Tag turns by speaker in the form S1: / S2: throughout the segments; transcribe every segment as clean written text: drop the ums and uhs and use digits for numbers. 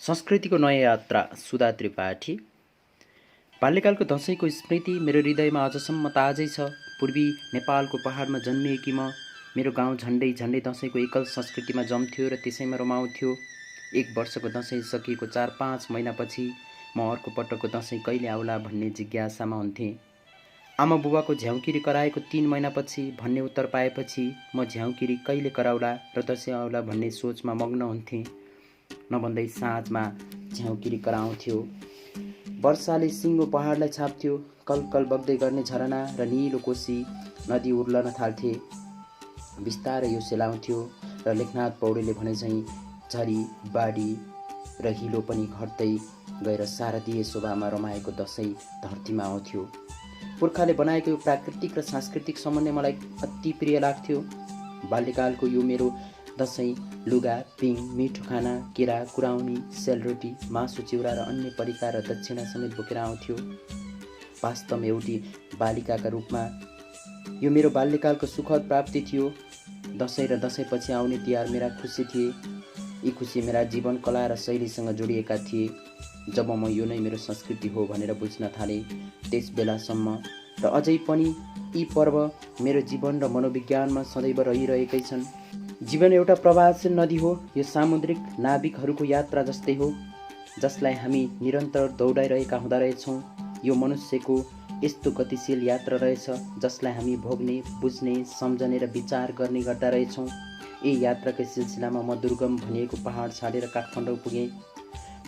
S1: संस्कृतिको नयाँ यात्रा सुधा त्रिपाठी। बाल्यकालको दशैंको स्मृति मेरो हृदयमा अझसम्म ताजै छ। पूर्वी नेपालको पहाडमा जन्मिएकी म मेरो गाउँ झन्डै झन्डै दशैंको एकल संस्कृतिमा जम्थ्यो र त्यसैमा रमाउँथ्यो। एक वर्षको दशैं सकिएको 4-5 महिनापछि म अर्को पटकको दशैं कहिले आउला भन्ने जिज्ञासामा हुन्थेँ। आमा बुबाको झ्याउकिरी कराएको 3 महिनापछि भन्ने उत्तर पाएपछि म झ्याउकिरी कहिले कराउला र दशैं आउला भन्ने सोचमा मग्न हुन्थेँ। नभन्दै साँझमा झ्याउकिरी कराउँथ्यो। वर्षाले सिङ्गो पहाडलाई छाप्थ्यो। कलकल बग्दै गर्ने झरना र निलो कोशी नदी उर्लन थाल्थे। बिस्तारै यो सेलाउँथ्यो र लेखनाथ पौडेलले भने झैँ झरी बाढी र हिलो पनि घट्दै गएर शारदीय शोभामा रमाएको दशैं धरतीमा आउँथ्यो। पुर्खाले बनाएको यो प्राकृतिक र सांस्कृतिक समन्वय मलाई अति प्रिय लाग्थ्यो। बाल्यकालको यो मेरो दशैं लुगा, पिङ, मिठो खाना, केरा, कुराउनी, सेलरोटी, मासु, चिउरा र अन्य परिकार र दक्षिणा समेत बोकेर आउँथ्यो। वास्तवमा एउटी बालिकाका रूपमा यो मेरो बाल्यकालको सुखद प्राप्ति थियो। दशैं र दशैंपछि आउने तिहार मेरा खुसी थिए। यी खुसी मेरा जीवन कला र शैलीसँग जोडिएका थिए। जब म यो नै मेरो संस्कृति हो भनेर बुझ्न थालेँ, त्यस बेलासम्म र अझै पनि यी पर्व मेरो जीवन र मनोविज्ञानमा सदैव रहिरहेकै छन्। जीवन एउटा प्रवाहशील नदी हो। यो सामुद्रिक नाविकहरूको यात्रा जस्तै हो, जसलाई हामी निरन्तर दौडाइरहेका हुँदा रहेछौँ। यो मनुष्यको यस्तो गतिशील यात्रा रहेछ, जसलाई हामी भोग्ने, बुझ्ने, सम्झने र विचार गर्ने गर्दा रहेछौँ। यही यात्राकै सिलसिलामा म दुर्गम भनिएको पहाड छाडेर काठमाडौँ पुगेँ।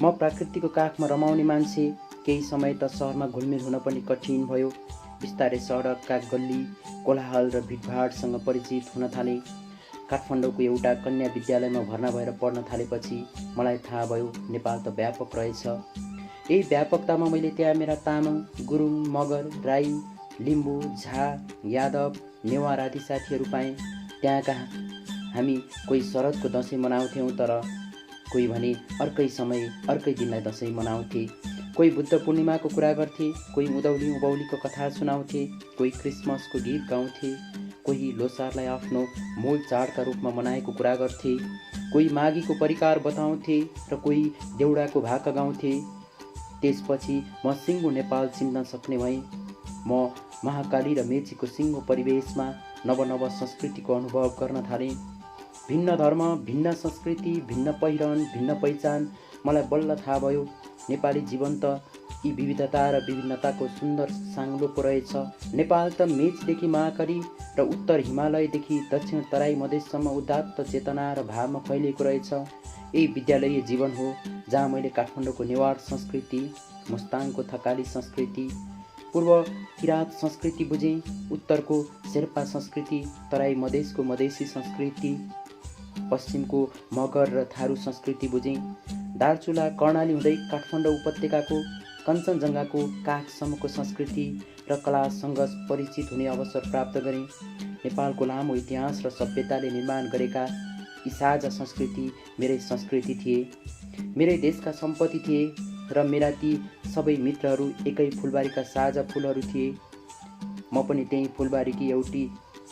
S1: म प्रकृतिको काखमा रमाउने मान्छे। केही समय त सहरमा घुलमिल हुन पनि कठिन भयो। बिस्तारै सडकका गल्ली, कोलाहल र भिडभाडसँग परिचित हुन थालेँ। काठमाडौँको एउटा कन्या विद्यालयमा भर्ना भएर पढ्न थालेपछि मलाई थाहा भयो नेपाल त व्यापक रहेछ। यही व्यापकतामा मैले त्यहाँ मेरा तामाङ, गुरुङ, मगर, राई, लिम्बू, झा, यादव, नेवार आदि साथीहरू पाएँ। त्यहाँका हामी कोही शरदको दशैं मनाउँथ्यौँ, तर कोही भने अर्कै समय अर्कै दिनलाई दशैं मनाउँथे। कोही बुद्ध पूर्णिमाको कुरा गर्थे, कोही उधौली उभौलीको कथा सुनाउँथे, कोही क्रिसमसको गीत गाउँथे, कोही लोसारलाई आफ्नो मूल चाडका रूपमा मनाएको कुरा गर्थे, कोही माघीको परिकार बताउँथे र कोही देउडाको भाका गाउँथे। त्यसपछि म सिङ्गो नेपाल चिन्न सक्ने भएँ। म महाकाली र मेचीको सिङ्गो परिवेशमा नव संस्कृतिको अनुभव गर्न थालेँ। भिन्न धर्म, भिन्न संस्कृति, भिन्न पहिरन, भिन्न पहिचान। मलाई बल्ल थाहा भयो नेपाली जीवन त यी विविधता र विभिन्नताको सुन्दर साङ्लो पो रहेछ। नेपाल त मेचीदेखि महाकाली र उत्तर हिमालयदेखि दक्षिण तराई मधेससम्म उदात्त चेतना र भावमा फैलिएको रहेछ। यही विद्यालयीय जीवन हो जहाँ मैले काठमाडौँको नेवार संस्कृति, मुस्ताङको थकाली संस्कृति, पूर्व किराँत संस्कृति बुझेँ, उत्तरको शेर्पा संस्कृति, तराई मधेसको मधेसी संस्कृति, पश्चिमको मगर र थारू संस्कृति बुझेँ। दार्चुला, कर्णाली हुँदै काठमाडौँ उपत्यकाको कञ्चनजङ्घाको काखसम्मको संस्कृति र कलासँग परिचित हुने अवसर प्राप्त गरेँ। नेपालको लामो इतिहास र सभ्यताले निर्माण गरेका यी साझा संस्कृति मेरै संस्कृति थिए, मेरै देशका सम्पत्ति थिए र मेरा ती सबै मित्रहरू एकै फुलबारीका साझा फुलहरू थिए। म पनि त्यही फुलबारीकी एउटी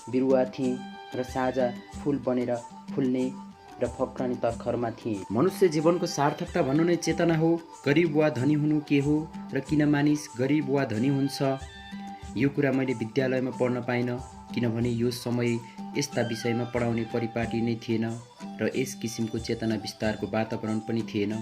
S1: बिरुवा थिएँ र साझा फुल बनेर फुल्ने र फक्रने तर्खरमा थिएँ। मनुष्य जीवनको सार्थकता भन्नु नै चेतना हो। गरिब वा धनी हुनु के हो र किन मानिस गरिब वा धनी हुन्छ, यो कुरा मैले विद्यालयमा पढ्न पाइनँ, किनभने यो समय यस्ता विषयमा पढाउने परिपाटी नै थिएन र यस किसिमको चेतना विस्तारको वातावरण पनि थिएन।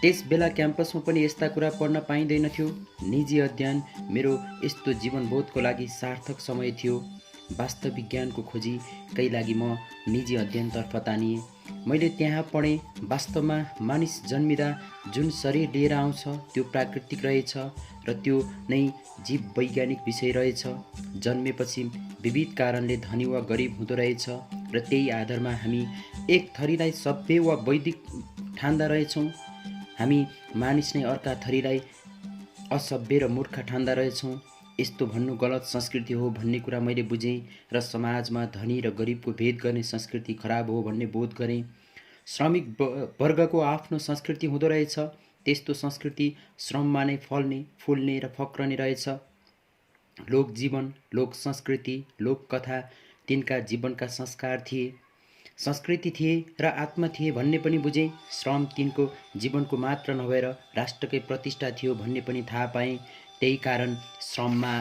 S1: त्यस बेला क्याम्पसमा पनि यस्ता कुरा पढ्न पाइँदैनथ्यो। निजी अध्ययन मेरो यस्तो जीवनबोधको लागि सार्थक समय थियो। वास्तविक ज्ञानको खोजीकै लागि म निजी अध्ययनतर्फ तानिएँ। मैले त्यहाँ पढेँ, वास्तवमा मानिस जन्मिँदा जुन शरीर लिएर आउँछ त्यो प्राकृतिक रहेछ र त्यो नै जीव वैज्ञानिक विषय रहेछ। जन्मेपछि विविध कारणले धनी वा गरिब हुँदो रहेछ र त्यही आधारमा हामी एक थरीलाई सभ्य वा वैदिक ठान्दा रहेछौँ। हामी मानिस नै अर्का थरीलाई असभ्य र मूर्ख ठान्दा रहेछौँ। यस्तो भन्नु गलत संस्कृति हो भन्ने कुरा मैले बुझेँ र समाजमा धनी र गरिबको भेद गर्ने संस्कृति खराब हो भन्ने बोध गरेँ। श्रमिक वर्गको आफ्नो संस्कृति हुँदो रहेछ। त्यस्तो संस्कृति श्रममा नै फल्ने, फुल्ने र फक्रने रहेछ। लोक जीवन, लोक संस्कृति, लोक कथा तिनका जीवनका संस्कार थिए। संस्कृति थिए र आत्मा थिए भन्ने पनि बुझेँ। श्रम तिनको जीवनको मात्र नभएर राष्ट्रकै प्रतिष्ठा थियो भन्ने पनि थाहा पाएँ। त्यही कारण श्रममा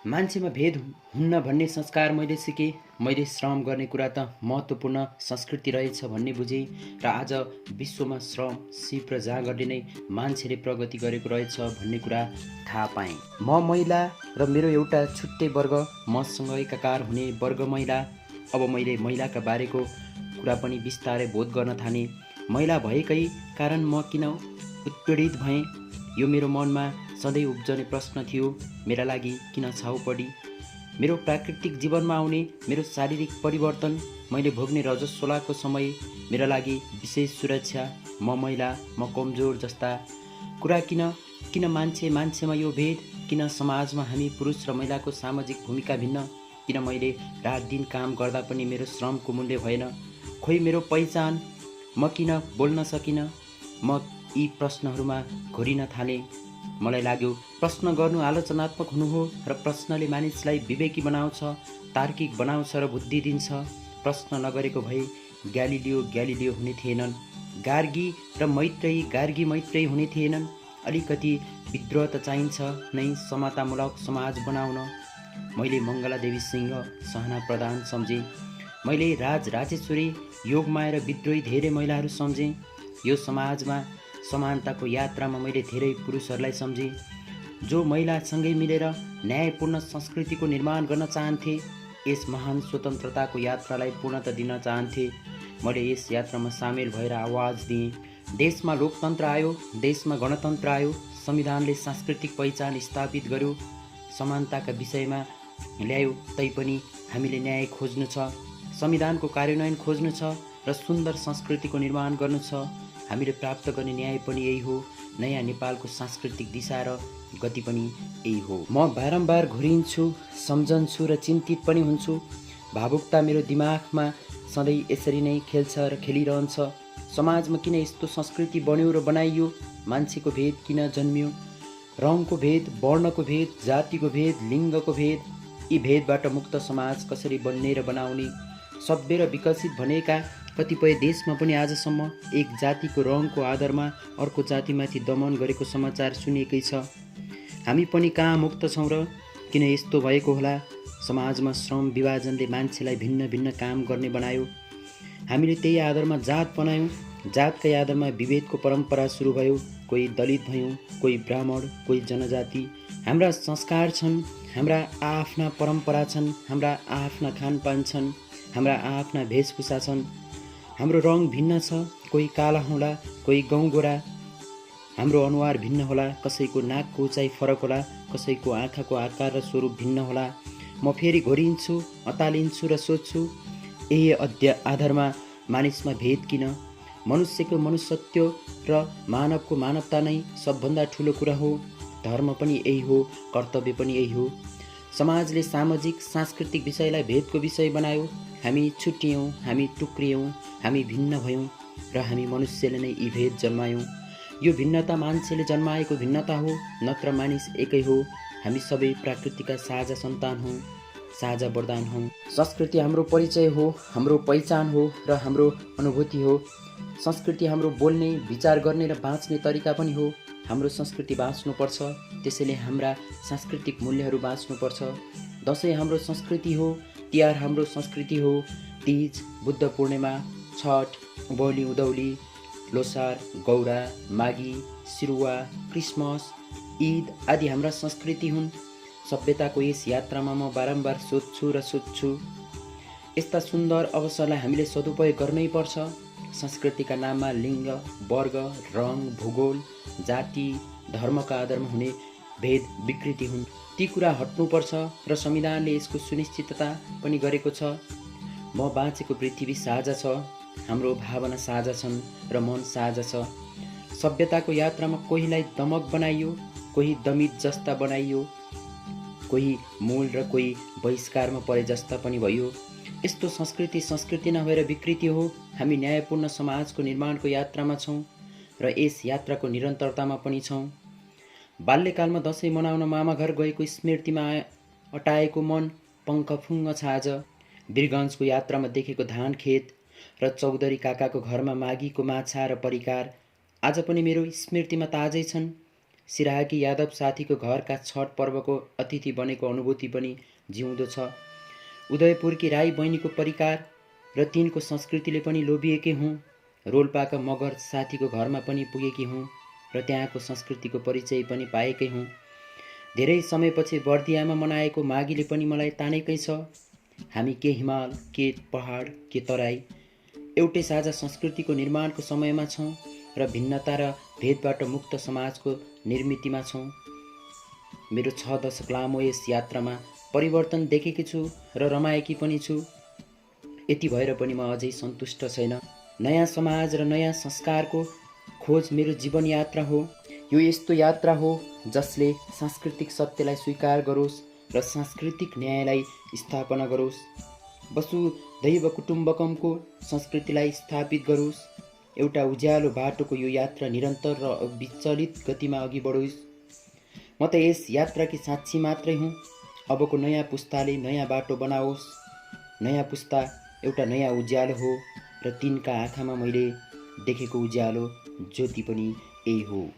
S1: मान्छेमा भेद हुन्न भन्ने संस्कार मैले सिकेँ। मैले श्रम गर्ने कुरा त महत्त्वपूर्ण संस्कृति रहेछ भन्ने बुझेँ र आज विश्वमा श्रम सिप र जाँगरले नै मान्छेले प्रगति गरेको रहेछ भन्ने कुरा थाहा पाएँ। म महिला र मेरो एउटा छुट्टै वर्ग, मसँग एकाकार हुने वर्ग महिला। अब मैले महिलाका बारेको कुरा पनि बिस्तारै बोध गर्न थालेँ। महिला भएकै कारण म किन उत्पीडित भएँ, यो मेरो मनमा सधैँ उब्जने प्रश्न थियो। मेरा लागि किन छाउ पडी? मेरो प्राकृतिक जीवनमा आउने मेरो शारीरिक परिवर्तन, मैले भोग्ने रजस्वलाको समय मेरा लागि विशेष सुरक्षा। म महिला, म कमजोर जस्ता कुरा किन मान्छेमा यो भेद? किन समाजमा हामी पुरुष र महिलाको सामाजिक भूमिका भिन्न? किन मैले रात दिन काम गर्दा पनि मेरो श्रमको मूल्य भएन? खोइ मेरो पहिचान, म किन बोल्न सकिनँ? म यी प्रश्नहरूमा घोरिन थालेँ। मलाई लाग्यो प्रश्न गर्नु आलोचनात्मक हुनु हो र प्रश्नले मानिसलाई विवेकी बनाउँछ, तार्किक बनाउँछ र बुद्धि दिन्छ। प्रश्न नगरेको भए ग्यालिलियो हुने थिएनन्, गार्गी मैत्रेयी हुने थिएनन्। अलिकति विद्रोह त चाहिन्छ नै समतामूलक समाज बनाउन। मैले मङ्गलादेवी सिंह, सहना प्रधान सम्झेँ। मैले राजेश्वरी, योगमाया र विद्रोही धेरै महिलाहरू सम्झेँ। यो समाजमा समानताको यात्रामा मैले धेरै पुरुषहरूलाई सम्झेँ जो महिलासँगै मिलेर न्यायपूर्ण संस्कृतिको निर्माण गर्न चाहन्थे। यस महान स्वतन्त्रताको यात्रालाई पूर्णता दिन चाहन्थे। मैले यस यात्रामा सामेल भएर आवाज दिएँ। देशमा लोकतन्त्र आयो, देशमा गणतन्त्र आयो, संविधानले सांस्कृतिक पहिचान स्थापित गर्यो, समानताका विषयमा ल्यायो। तैपनि हामीले न्याय खोज्नु छ, संविधानको कार्यान्वयन खोज्नु छ र सुन्दर संस्कृतिको निर्माण गर्नु छ। हामीले प्राप्त गर्ने न्याय पनि यही हो। नयाँ नेपालको सांस्कृतिक दिशा र गति पनि यही हो। म बारम्बार घुरिन्छु, सम्झन्छु र चिन्तित पनि हुन्छु। भावुकता मेरो दिमागमा सधैँ यसरी नै खेल्छ र खेलिरहन्छ। समाजमा किन यस्तो संस्कृति बन्यो र बनाइयो? मान्छेको भेद किन जन्मियो? रङको भेद, वर्णको भेद, जातिको भेद, लिङ्गको भेद, यी भेदबाट मुक्त समाज कसरी बन्ने र बनाउने? सभ्य र विकसित भनेका कतिपय देशमा पनि आजसम्म एक जातिको रङको आधारमा अर्को जातिमाथि दमन गरेको समाचार सुनिएकै छ। हामी पनि कहाँ मुक्त छौँ र? किन यस्तो भएको होला? समाजमा श्रम विभाजनले मान्छेलाई भिन्न भिन्न काम गर्ने बनायो। हामीले त्यही आधारमा जात बनायौँ। जातकै आधारमा विभेदको परम्परा सुरु भयो। कोही दलित भयौँ, कोही ब्राह्मण, कोही जनजाति। हाम्रा संस्कार छन्, हाम्रा आफ्ना परम्परा छन्, हाम्रा आफ्ना खानपान छन्, हाम्रा आफ्ना वेशभूषा छन्। हाम्रो रङ भिन्न छ, कोही काला होला, कोही गौँगोरा। हाम्रो अनुहार भिन्न होला, कसैको नाकको उचाइ फरक होला, कसैको आँखाको आकार र स्वरूप भिन्न होला। म फेरि घोरिन्छु, अतालिन्छु र सोध्छु, यही आधारमा मानिसमा भेद किन? मनुष्यको मनुष्यत्व र मानवको मानवता नै सबभन्दा ठुलो कुरा हो। धर्म पनि यही हो, कर्तव्य पनि यही हो। समाजले सामाजिक सांस्कृतिक विषयलाई भेदको विषय बनायो। हामी छुट्टियौँ, हामी टुक्रियौँ, हामी भिन्न भयौँ र हामी मनुष्यले नै यी भेद जन्मायौँ। यो भिन्नता मान्छेले जन्माएको भिन्नता हो, नत्र मानिस एकै हो। हामी सबै प्रकृतिका साझा सन्तान हौँ, साझा वरदान हौँ। संस्कृति हाम्रो परिचय हो, हाम्रो पहिचान हो र हाम्रो अनुभूति हो। संस्कृति हाम्रो बोल्ने, विचार गर्ने र बाँच्ने तरिका पनि हो। हाम्रो संस्कृति बाँच्नुपर्छ, त्यसैले हाम्रा सांस्कृतिक मूल्यहरू बाँच्नुपर्छ। दसैँ हाम्रो संस्कृति हो, तिहार हाम्रो संस्कृति हो। तीज, बुद्ध पूर्णिमा, छठ, उभौली उँधौली, लोसार, गौरा, माघी, सिरुवा, क्रिसमस, ईद आदि हाम्रा संस्कृति हुन्। सभ्यताको यस यात्रामा म बारम्बार सोध्छु र सोध्छु। यस्ता सुन्दर अवसरलाई हामीले सदुपयोग गर्नै पर्छ। संस्कृतिका नाममा लिङ्ग, वर्ग, रङ, भूगोल, जाति, धर्मका आधारमा हुने भेद विकृति हुन्। ती कुरा हट्नुपर्छ र संविधानले यसको सुनिश्चितता पनि गरेको छ। म बाँचेको पृथ्वी साझा छ, हाम्रो भावना साझा छन् र मन साझा छ। सभ्यताको यात्रामा कोहीलाई दमक बनाइयो, कोही दमित जस्ता बनाइयो, कोही मूल र कोही बहिष्कारमा परे जस्ता पनि भयो। यस्तो संस्कृति नभएर विकृति हो। हामी न्यायपूर्ण समाजको निर्माणको यात्रामा छौँ र यस यात्राको निरन्तरतामा पनि छौँ। बाल्यकालमा दसैँ मनाउन मामा घर गएको स्मृतिमा अटाएको मन पङ्खफुङ्ग छ आज। वीरगञ्जको यात्रामा देखेको धान खेत र चौधरी काकाको घरमा मागीको माछा र परिकार आज पनि मेरो स्मृतिमा ताजै छन्। सिराहाकी यादव साथीको घरका छठ पर्वको अतिथि बनेको अनुभूति पनि जिउँदो छ। उदयपुरकी राई बहिनीको परिकार र तिनको संस्कृतिले पनि लोभिएकै हुँ। रोल्पाका मगर साथीको घरमा पनि पुगेकी हुँ र त्यहाँको संस्कृतिको परिचय पनि पाएकै हुँ। धेरै समयपछि बर्दियामा मनाएको माघीले पनि मलाई तानेकै छ। हामी के हिमाल, के पहाड, के तराई एउटै साझा संस्कृतिको निर्माणको समयमा छौँ र भिन्नता र भेदबाट मुक्त समाजको निर्मितिमा छौँ। मेरो 6 दशक लामो यस यात्रामा परिवर्तन देखेकी छु र रमाएकी पनि छु। यति भएर पनि म अझै सन्तुष्ट छैन। नयाँ समाज र नयाँ संस्कारको खोज मेरो जीवन यात्रा हो। यो यस्तो यात्रा हो जसले सांस्कृतिक सत्यलाई स्वीकार गरोस् र सांस्कृतिक न्यायलाई स्थापना गरोस्। वसुधैव कुटुम्बकमको संस्कृतिलाई स्थापित गरोस्। एउटा उज्यालो बाटोको यो यात्रा निरन्तर र अविचलित गतिमा अघि बढोस्। म त यस यात्राकी साक्षी मात्रै हुँ। अबको नयाँ पुस्ताले नयाँ बाटो बनाओस्। नयाँ पुस्ता एउटा नयाँ उज्यालो हो र तिनका आँखामा मैले देखेको उज्यालो ज्योति पनि यही हो।